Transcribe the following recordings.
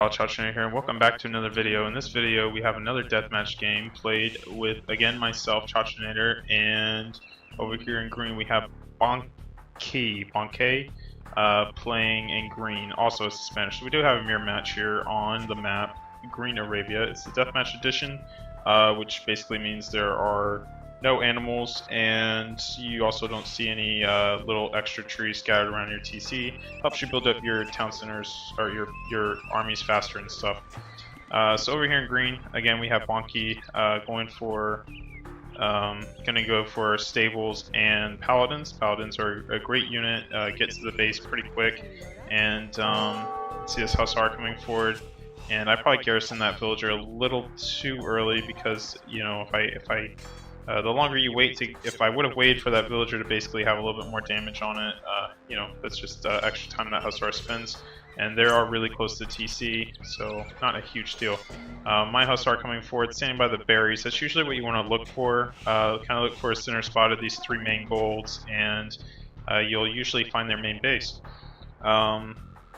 Chachanator here, and welcome back to another video. In this video, we have another deathmatch game played with, again, myself, Chachanator, and over here in green we have Bankai, playing in green. Also, it's Spanish. So we do have a mirror match here on the map, Green Arabia. It's the deathmatch edition, which basically means there are no animals, and you also don't see any little extra trees scattered around your TC. Helps you build up your town centers or your armies faster and stuff. So over here in green, again we have Bonky gonna go for stables and paladins. Paladins are a great unit. Get to the base pretty quick, and see this hussar coming forward. And I probably garrison that villager a little too early because, you know, the longer you wait if I would have waited for that villager to basically have a little bit more damage on it, you know, that's just extra time that hussar spends. And they are really close to TC, so not a huge deal. My hussar coming forward, standing by the berries. That's usually what you want to look for. Kind of look for a center spot of these three main golds, and you'll usually find their main base.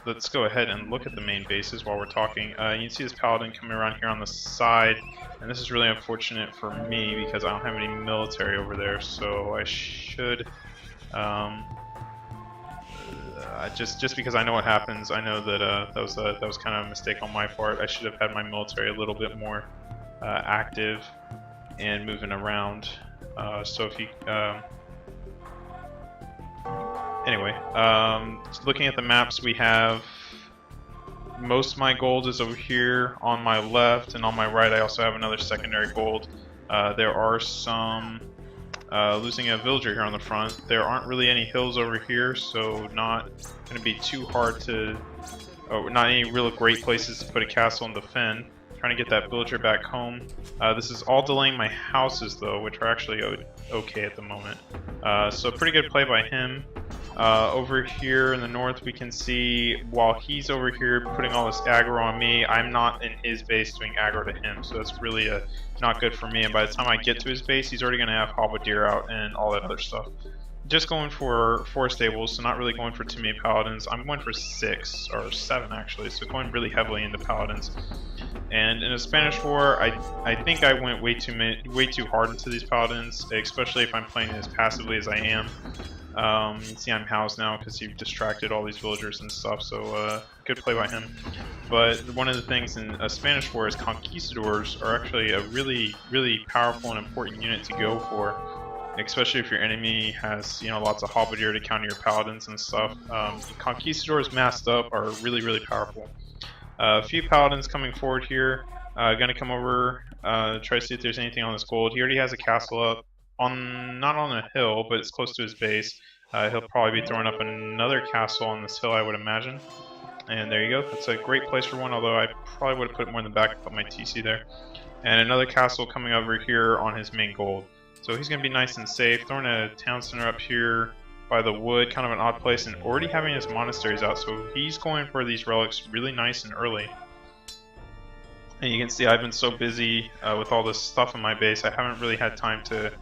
Let's go ahead and look at the main bases while we're talking. You can see this paladin coming around here on the side, and this is really unfortunate for me because I don't have any military over there, so I should just because I know what happens, I know that that was kind of a mistake on my part. I should have had my military a little bit more active and moving around. So if you anyway, looking at the maps, we have most of my gold is over here on my left, and on my right I also have another secondary gold. There are some losing a villager here on the front. There aren't really any hills over here, so not going to be too hard to, not any real great places to put a castle and defend. Trying to get that villager back home. This is all delaying my houses though, which are actually okay at the moment. So pretty good play by him. Over here in the north we can see, while he's over here putting all this aggro on me, I'm not in his base doing aggro to him, so that's really not good for me. And by the time I get to his base, he's already going to have halberdier out and all that other stuff. Just going for 4 stables, so not really going for too many paladins. I'm going for 6 or 7 actually, so going really heavily into paladins. And in a Spanish war, I think I went way too hard into these paladins, especially if I'm playing as passively as I am. You can see I'm housed now because he distracted all these villagers and stuff, so good play by him. But one of the things in a Spanish war is conquistadors are actually a really powerful and important unit to go for, especially if your enemy has, you know, lots of halberdier to counter your paladins and stuff. Conquistadors masked up are really powerful. A few paladins coming forward here. Gonna come over, try to see if there's anything on this gold. He already has a castle up. Not on a hill, but it's close to his base. He'll probably be throwing up another castle on this hill, I would imagine. And there you go. That's a great place for one, although I probably would have put it more in the back to put my TC there. And another castle coming over here on his main gold. So he's going to be nice and safe. Throwing a town center up here by the wood, kind of an odd place, and already having his monasteries out. So he's going for these relics really nice and early. And you can see I've been so busy with all this stuff in my base, I haven't really had time to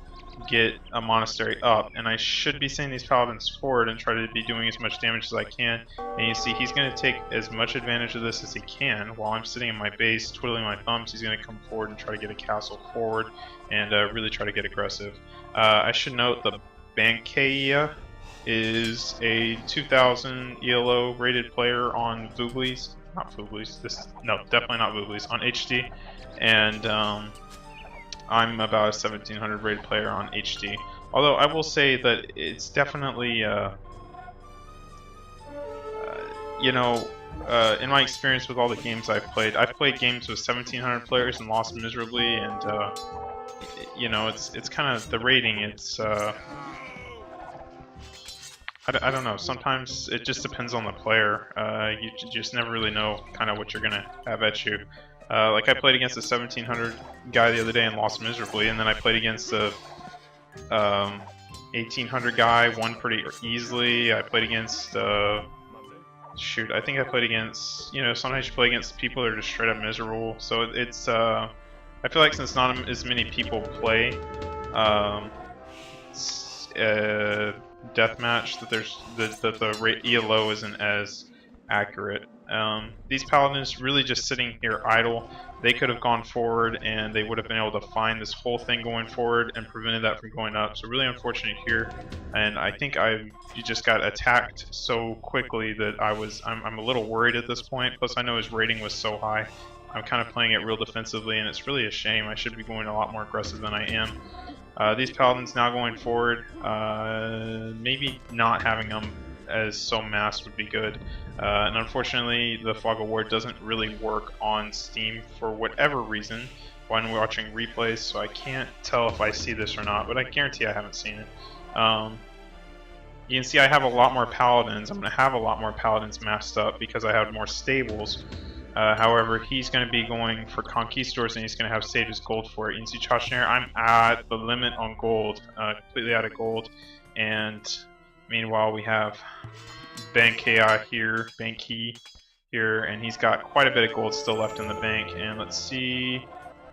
get a monastery up, and I should be sending these paladins forward and try to be doing as much damage as I can. And you see he's going to take as much advantage of this as he can. While I'm sitting in my base twiddling my thumbs, he's going to come forward and try to get a castle forward and really try to get aggressive. I should note the Bankai is a 2000 ELO rated player on Vooglies. Not Vooglies, no, definitely not Vooglies, on HD. And I'm about a 1700 rated player on HD. Although I will say that it's definitely, you know, in my experience with all the games I've played games with 1700 players and lost miserably, and you know, it's kind of the rating. It's I don't know. Sometimes it just depends on the player. You just never really know kind of what you're gonna have at you. Like I played against a 1700 guy the other day and lost miserably, and then I played against a 1800 guy, won pretty easily. I played against shoot, I think I played against, you know, sometimes you play against people that are just straight up miserable. So it's I feel like since not as many people play deathmatch, that the ELO isn't as accurate These paladins really just sitting here idle. They could have gone forward and they would have been able to find this whole thing going forward and prevented that from going up. So really unfortunate here, and I think you just got attacked so quickly that I'm a little worried at this point. Plus I know his rating was so high. I'm kind of playing it real defensively, and it's really a shame. I should be going a lot more aggressive than I am. These paladins now going forward, maybe not having them as so massed would be good. And unfortunately, the Fog of War doesn't really work on Steam for whatever reason when watching replays, so I can't tell if I see this or not, but I guarantee I haven't seen it. You can see I have a lot more paladins. I'm going to have a lot more paladins massed up because I have more stables. However, he's going to be going for conquistadors, and he's going to have saved his gold for it. You can see Chachanator, I'm at the limit on gold, completely out of gold. And meanwhile, we have Bankai here, and he's got quite a bit of gold still left in the bank. And let's see,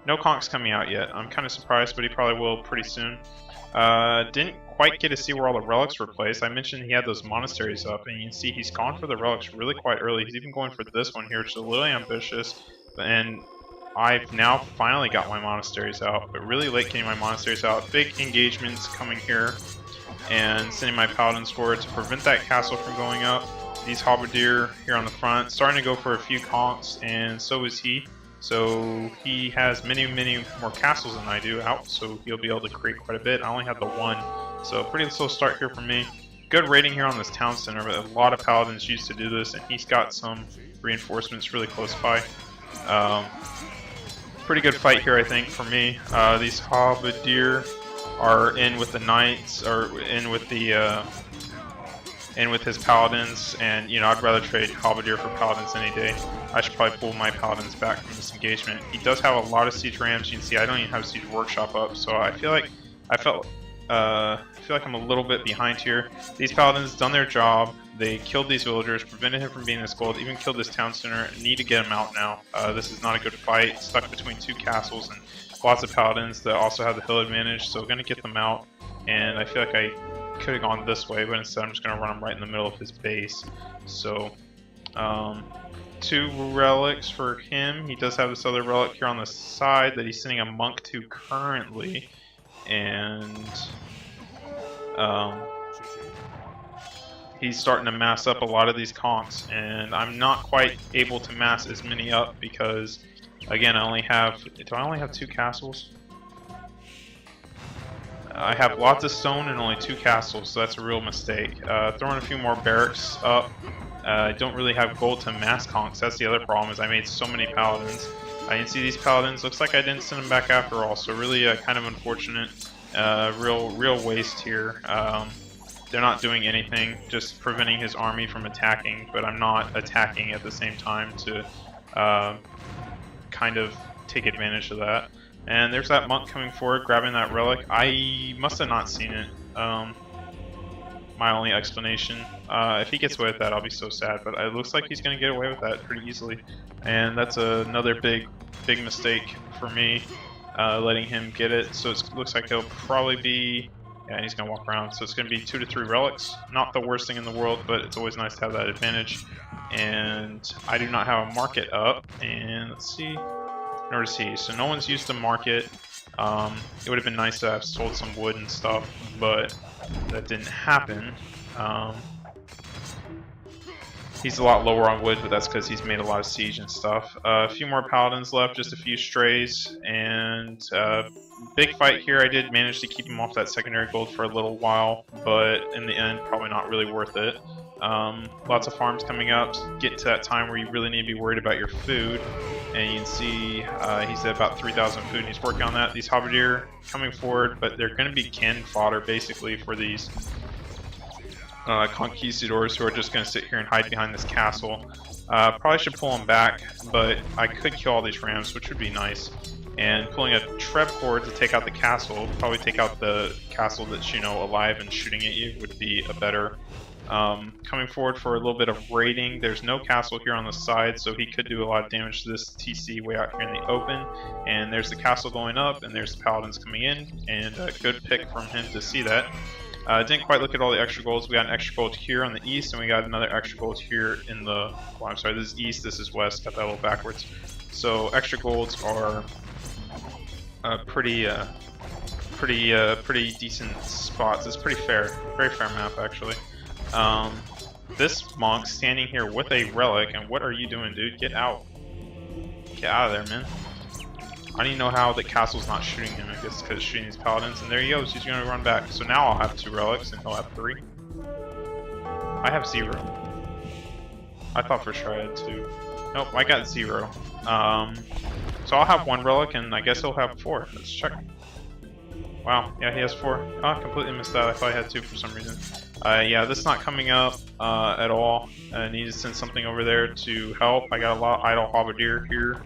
no conchs coming out yet. I'm kind of surprised, but he probably will pretty soon. Didn't quite get to see where all the relics were placed. I mentioned he had those monasteries up, and you can see he's gone for the relics really quite early. He's even going for this one here, which is a little ambitious. And I've now finally got my monasteries out, but really late getting my monasteries out. Big engagements coming here, and sending my paladins forward to prevent that castle from going up. These halberdier here on the front, starting to go for a few conchs, and so is he. So he has many more castles than I do out, so he'll be able to create quite a bit. I only have the one, so pretty slow start here for me. Good rating here on this town center, but a lot of paladins used to do this, and he's got some reinforcements really close by. Pretty good fight here, I think, for me. These halberdier are in with the knights, or in with the with his paladins, and you know, I'd rather trade halberdier for paladins any day. I should probably pull my paladins back from this engagement. He does have a lot of siege rams. You can see I don't even have siege workshop up, so I feel like I'm a little bit behind here. These paladins done their job. They killed these villagers, prevented him from being this gold, even killed this town center. Need to get him out now. This is not a good fight. Stuck between two castles and lots of paladins that also have the hill advantage, so gonna get them out. And I feel like I could have gone this way, but instead I'm just gonna run him right in the middle of his base. So 2 relics for him. He does have this other relic here on the side that he's sending a monk to currently, and he's starting to mass up a lot of these conchs, and I'm not quite able to mass as many up because, again, I only have 2 castles? I have lots of stone and only 2 castles, so that's a real mistake. Throwing a few more barracks up. I don't really have gold to mass conchs. That's the other problem, is I made so many paladins. I didn't see these paladins. Looks like I didn't send them back after all, so really kind of unfortunate. Real waste here. They're not doing anything, just preventing his army from attacking, but I'm not attacking at the same time to kind of take advantage of that. And there's that monk coming forward, grabbing that relic. I must have not seen it. My only explanation. If he gets away with that, I'll be so sad, but it looks like he's going to get away with that pretty easily. And that's another big mistake for me, letting him get it. So it looks like he'll probably be... Yeah, he's going to walk around. So it's going to be 2 to 3 relics. Not the worst thing in the world, but it's always nice to have that advantage. And I do not have a market up. And let's see... Nor does he. So no one's used to market. It would have been nice to have sold some wood and stuff, but that didn't happen. He's a lot lower on wood, but that's because he's made a lot of siege and stuff. A few more paladins left, just a few strays, and big fight here. I did manage to keep him off that secondary gold for a little while, but in the end, probably not really worth it. Lots of farms coming up, get to that time where you really need to be worried about your food, and you can see he's at about 3,000 food, and he's working on that. These halberdier coming forward, but they're going to be cannon fodder basically for these conquistadors who are just going to sit here and hide behind this castle. Probably should pull them back, but I could kill all these rams, which would be nice. And pulling a Treb horde to take out the castle, probably take out the castle that's, you know, alive and shooting at you, would be a better. Coming forward for a little bit of raiding. There's no castle here on the side, so he could do a lot of damage to this TC way out here in the open. And there's the castle going up, and there's the paladins coming in, and a good pick from him to see that. Didn't quite look at all the extra golds. We got an extra gold here on the east, and we got another extra gold here in the... Well, I'm sorry, this is east, this is west. Got that a little backwards. So extra golds are pretty decent spots. It's pretty fair. Very fair map, actually. This monk standing here with a relic, and what are you doing, dude? Get out. Get out of there, man. I don't even know how the castle's not shooting him. I guess because shooting these paladins. And there he goes. He's going to run back. So now I'll have 2 relics and he'll have 3. I have 0. I thought for sure I had 2. Nope, I got 0. So I'll have 1 relic and I guess he'll have 4. Let's check. Wow, yeah, he has 4. Oh, I completely missed that. I thought I had 2 for some reason. Yeah, this is not coming up at all. I need to send something over there to help. I got a lot of idle halberdier here.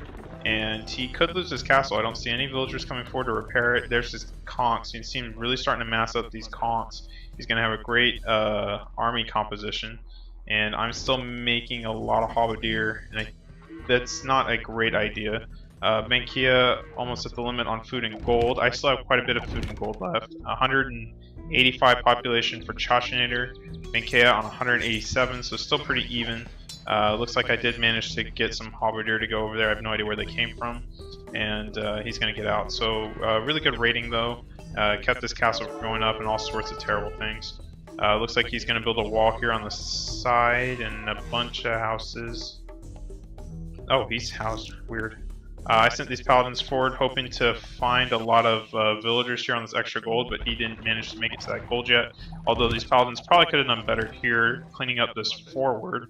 And he could lose his castle. I don't see any villagers coming forward to repair it. There's his conks. You can see him really starting to mass up these conks. He's going to have a great army composition. And I'm still making a lot of halberdier. And that's not a great idea. Bankai almost at the limit on food and gold. I still have quite a bit of food and gold left. 185 population for Chachanator. Bankai on 187, so still pretty even. Looks like I did manage to get some halberdier to go over there. I have no idea where they came from, and he's going to get out. So really good rating though. Kept this castle from going up and all sorts of terrible things. Looks like he's going to build a wall here on the side and a bunch of houses. Oh, he's housed. Weird. I sent these paladins forward hoping to find a lot of villagers here on this extra gold, but he didn't manage to make it to that gold yet. Although these paladins probably could have done better here, cleaning up this forward.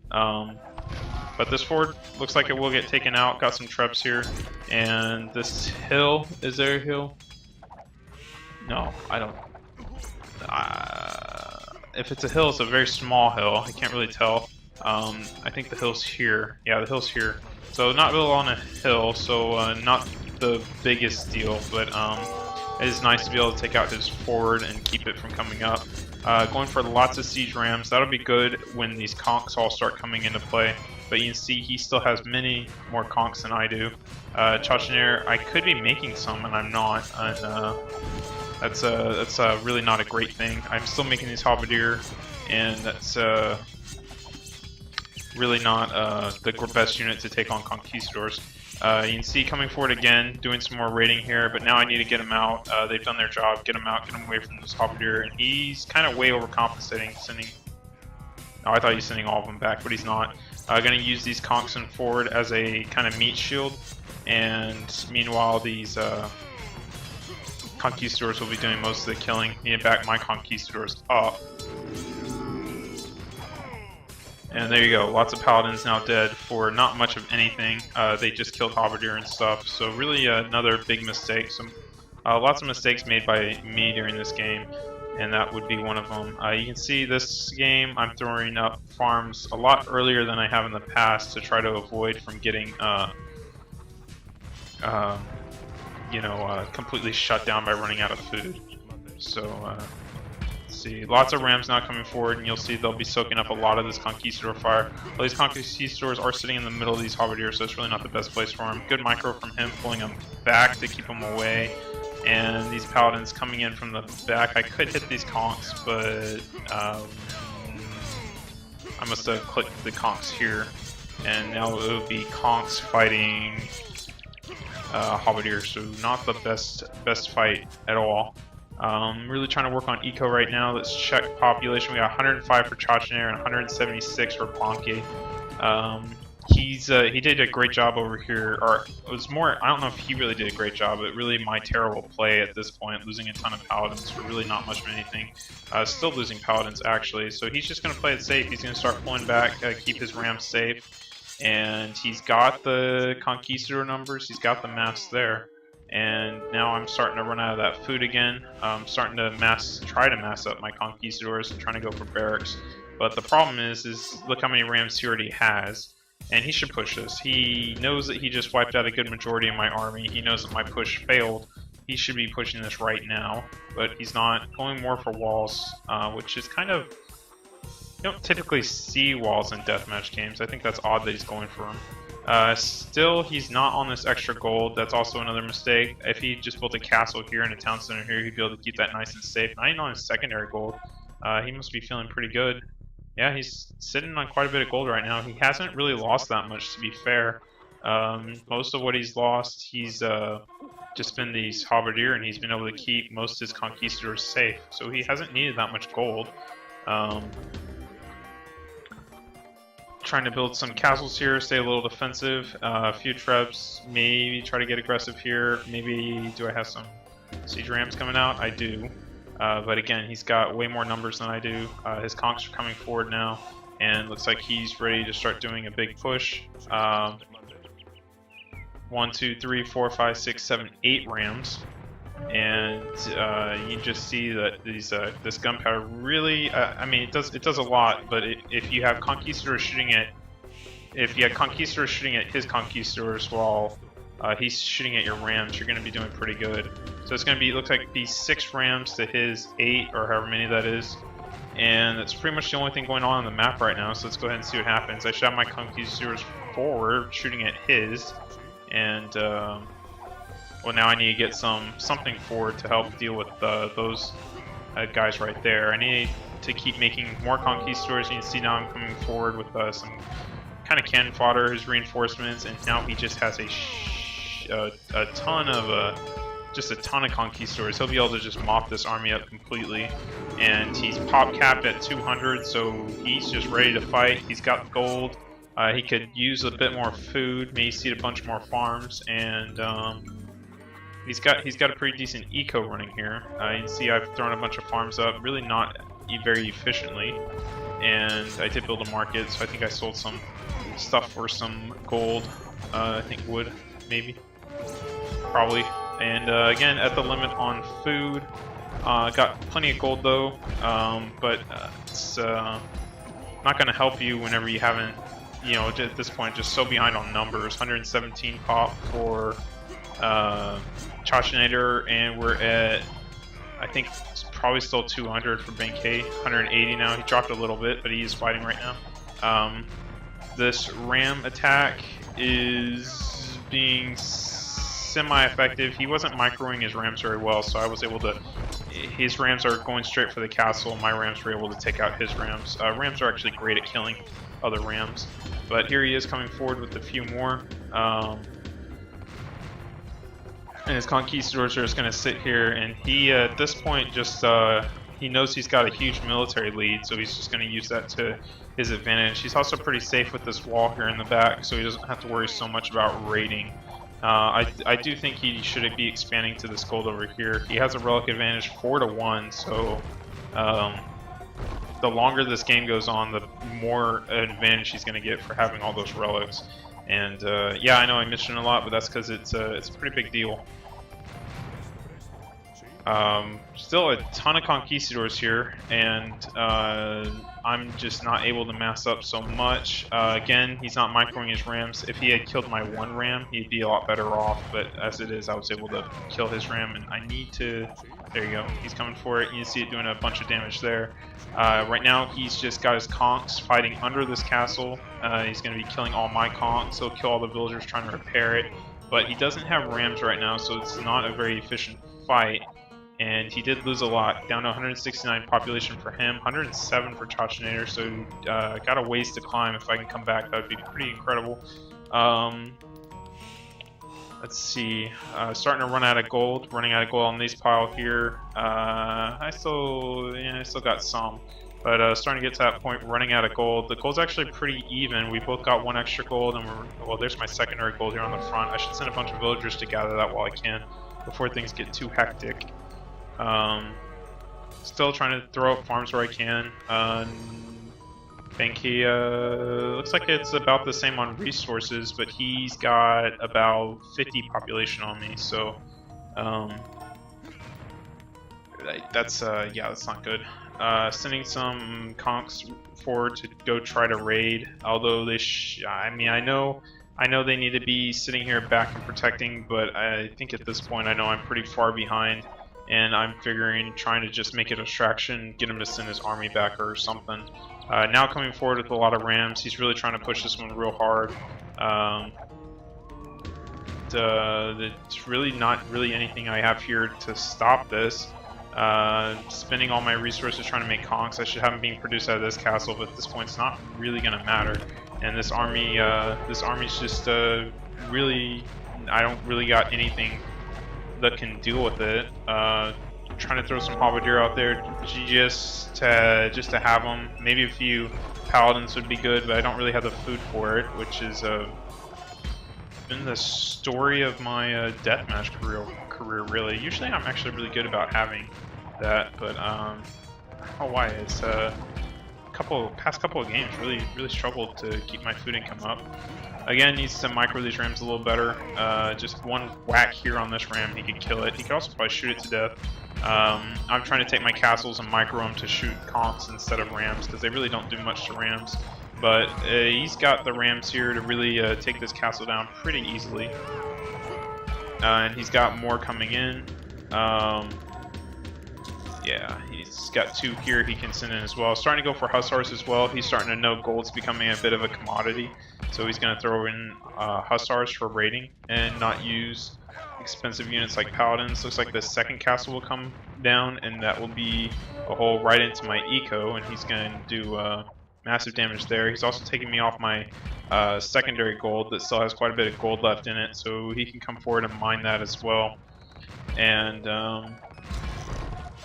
But this forward looks like it will get taken out. Got some trebs here. And this hill, is there a hill? No, I don't. If it's a hill, it's a very small hill. I can't really tell. I think the hill's here. Yeah, the hill's here. So not really on a hill, so not the biggest deal, but it is nice to be able to take out his forward and keep it from coming up. Going for lots of siege rams. That'll be good when these conks all start coming into play. But you can see he still has many more conks than I do. Chachanator, I could be making some and I'm not. And that's really not a great thing. I'm still making these halberdier, and that's really not the best unit to take on conquistadors. You can see coming forward again, doing some more raiding here, but now I need to get him out. They've done their job. Get him out, get him away from this halberdier, and he's kind of way overcompensating, sending... Oh, I thought he was sending all of them back, but he's not. Going to use these conks in forward as a kind of meat shield, and meanwhile these conquistadors will be doing most of the killing. Need to back my conquistadors up. And there you go, lots of paladins now dead for not much of anything. They just killed halberdier and stuff, so really another big mistake. Some lots of mistakes made by me during this game, and that would be one of them. You can see this game I'm throwing up farms a lot earlier than I have in the past to try to avoid from getting completely shut down by running out of food. So let's see, lots of rams now coming forward, and you'll see they'll be soaking up a lot of this conquistador fire. Well, these conquistadors are sitting in the middle of these halberdiers, so it's really not the best place for them. Good micro from him, pulling them back to keep them away. And these paladins coming in from the back. I could hit these conks, but I must have clicked the conks here. And now it would be conks fighting halberdier, so not the best fight at all. Really trying to work on eco right now. Let's check population. We got 105 for Chachanator and 176 for Bankai. He did a great job over here, or it was more, I don't know if he really did a great job, but really my terrible play at this point, losing a ton of paladins for really not much of anything. Still losing paladins actually, so he's just going to play it safe. He's going to start pulling back, keep his rams safe, and he's got the conquistador numbers, he's got the mass there. And now I'm starting to run out of that food again. I'm starting to try to mass up my conquistadors and trying to go for barracks. But the problem is look how many rams he already has. And he should push this. He knows that he just wiped out a good majority of my army. He knows that my push failed. He should be pushing this right now. But he's not. Going more for walls, which is kind of... You don't typically see walls in deathmatch games. I think that's odd that he's going for them. Still, he's not on this extra gold. That's also another mistake. If he just built a castle here and a town center here, he'd be able to keep that nice and safe. Not even on his secondary gold. He must be feeling pretty good. Yeah, he's sitting on quite a bit of gold right now. He hasn't really lost that much, to be fair. Most of what he's lost, he's just been these halberdier, and he's been able to keep most of his conquistadors safe. So he hasn't needed that much gold. Trying to build some castles here, stay a little defensive. A few trebs, maybe try to get aggressive here. Maybe, do I have some siege rams coming out? I do. But again, he's got way more numbers than I do. His conks are coming forward now, and looks like he's ready to start doing a big push. 1, 2, 3, 4, 5, 6, 7, 8 rams. And you just see that these this gunpowder really, I mean, it does a lot. But if you have conquistadors shooting at, if you had conquistadors shooting at his conquistadors while he's shooting at your rams, you're going to be doing pretty good. So it's going to be, it looks like be 6 rams to his 8, or however many that is. And that's pretty much the only thing going on the map right now. So let's go ahead and see what happens. I shot my conquistadors forward, shooting at his, and well, now I need to get something forward to help deal with those guys right there. I need to keep making more conquistadors. You can see now I'm coming forward with some kind of cannon fodder, his reinforcements, and now he just has a ton of just a ton of conquistadors. He'll be able to just mop this army up completely, and he's pop capped at 200, so he's just ready to fight. He's got gold. He could use a bit more food, maybe seed a bunch more farms, and he's got a pretty decent eco running here. You can see I've thrown a bunch of farms up, really not very efficiently, and I did build a market, so I think I sold some stuff for some gold. I think wood, maybe, probably. And again, at the limit on food. Got plenty of gold though, but it's not going to help you whenever you haven't, you know, at this point, just so behind on numbers. 117 pop for Chachanator, and we're at, I think it's probably still 200 for Bankai. 180 now. He dropped a little bit, but he is fighting right now. This ram attack is being semi-effective. He wasn't microing his rams very well, so I was able to. His rams are going straight for the castle. My rams were able to take out his rams. Rams are actually great at killing other rams, but here he is coming forward with a few more. And his conquistadors are just going to sit here, and he at this point just he knows he's got a huge military lead, so he's just going to use that to his advantage. He's also pretty safe with this wall here in the back, so he doesn't have to worry so much about raiding. I do think he should be expanding to this gold over here. He has a relic advantage 4-1, so the longer this game goes on, the more advantage he's going to get for having all those relics. And yeah, I know I mentioned a lot, but that's because it's a pretty big deal. Still a ton of conquistadors here, and I'm just not able to mass up so much. Again, he's not microing his rams. If he had killed my one ram, he'd be a lot better off, but as it is, I was able to kill his ram, and I need to... There you go. He's coming for it. You see it doing a bunch of damage there. Right now, he's just got his conks fighting under this castle. He's going to be killing all my conks. He'll kill all the villagers trying to repair it, but he doesn't have rams right now, so it's not a very efficient fight. And he did lose a lot, down to 169 population for him, 107 for Chachanator, so got a ways to climb. If I can come back, that would be pretty incredible. Let's see, starting to run out of gold, running out of gold on this pile here. I still got some, but starting to get to that point, running out of gold. The gold's actually pretty even. We both got 1 extra gold, and well, there's my secondary gold here on the front. I should send a bunch of villagers to gather that while I can, before things get too hectic. Still trying to throw up farms where I can. Bankai, looks like it's about the same on resources, but he's got about 50 population on me, so that's yeah, that's not good. Sending some conks forward to go try to raid, although they I mean, I know they need to be sitting here back and protecting, but I think at this point I know I'm pretty far behind. and I'm figuring trying to just make it a distraction, get him to send his army back or something. Now coming forward with a lot of rams, he's really trying to push this one real hard. It's really not really anything I have here to stop this. Spending all my resources trying to make conks. I should have them being produced out of this castle, but at this point it's not really going to matter. And this army's just really, I don't really got anything that can deal with it. Trying to throw some halberdier out there just to have them. Maybe a few paladins would be good, but I don't really have the food for it, which is been the story of my deathmatch career really. Usually I'm actually really good about having that, but I don't know why. It's past couple of games really struggled to keep my food income up. Again, needs to micro these rams a little better. Just one whack here on this ram, he could kill it. He could also probably shoot it to death. I'm trying to take my castles and micro them to shoot conks instead of rams, because they really don't do much to rams. But he's got the rams here to really take this castle down pretty easily. And he's got more coming in. Yeah, he's got 2 here he can send in as well. Starting to go for hussars as well. He's starting to know gold's becoming a bit of a commodity. So he's going to throw in hussars for raiding and not use expensive units like paladins. Looks like the second castle will come down, and that will be a hole right into my eco, and he's going to do massive damage there. He's also taking me off my secondary gold that still has quite a bit of gold left in it, so he can come forward and mine that as well. And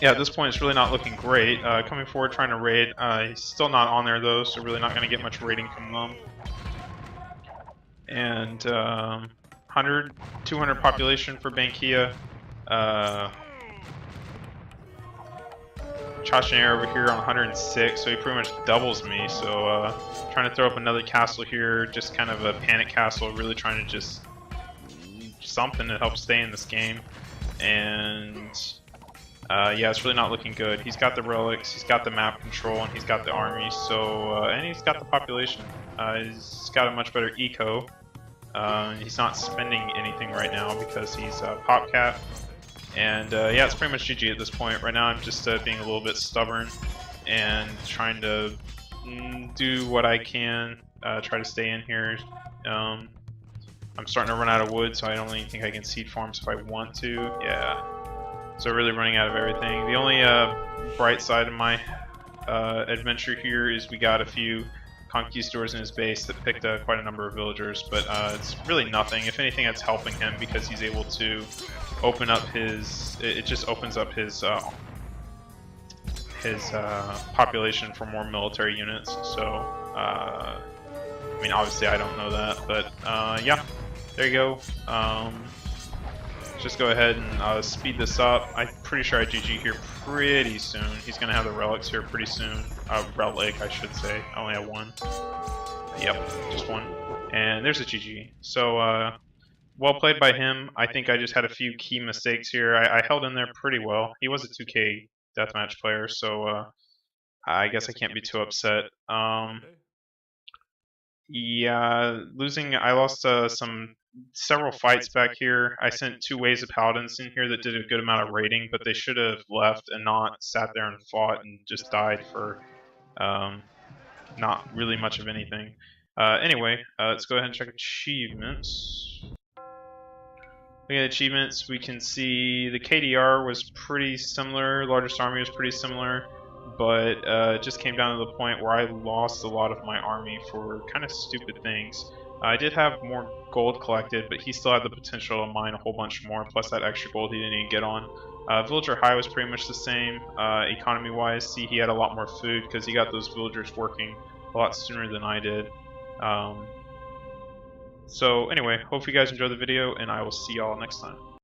yeah, at this point it's really not looking great. Coming forward trying to raid. He's still not on there though, so really not going to get much raiding from them. And 100, 200 population for Bankai. Chachanator over here on 106, so he pretty much doubles me. So trying to throw up another castle here, just kind of a panic castle, really trying to just something to help stay in this game. And yeah, it's really not looking good. He's got the relics, he's got the map control, and he's got the army. So and he's got the population. He's got a much better eco. He's not spending anything right now because he's pop cap. And yeah, it's pretty much GG at this point. Right now I'm just being a little bit stubborn and trying to do what I can, try to stay in here. I'm starting to run out of wood, so I don't even think I can seed farms if I want to. Yeah, so really running out of everything. The only bright side of my adventure here is we got a few conquistadors in his base that picked quite a number of villagers, but it's really nothing. If anything, that's helping him because he's able to open up his, it just opens up his population for more military units. So I mean, obviously I don't know that, but yeah, there you go. Just go ahead and speed this up. I'm pretty sure I GG here pretty soon. He's gonna have the relics here pretty soon. Relic, I should say. I only have 1. Yep, just 1. And there's a GG. So well played by him. I think I just had a few key mistakes here. I held in there pretty well. He was a 2K deathmatch player, so I guess I can't be too upset. Yeah, I lost several fights back here. I sent 2 waves of paladins in here that did a good amount of raiding, but they should have left and not sat there and fought and just died for not really much of anything. Anyway, let's go ahead and check achievements. Looking at achievements, we can see the KDR was pretty similar, largest army was pretty similar, but it just came down to the point where I lost a lot of my army for kind of stupid things. I did have more gold collected, but he still had the potential to mine a whole bunch more, plus that extra gold he didn't even get on. Villager high was pretty much the same, economy-wise. See, he had a lot more food because he got those villagers working a lot sooner than I did. So anyway, hope you guys enjoyed the video, and I will see y'all next time.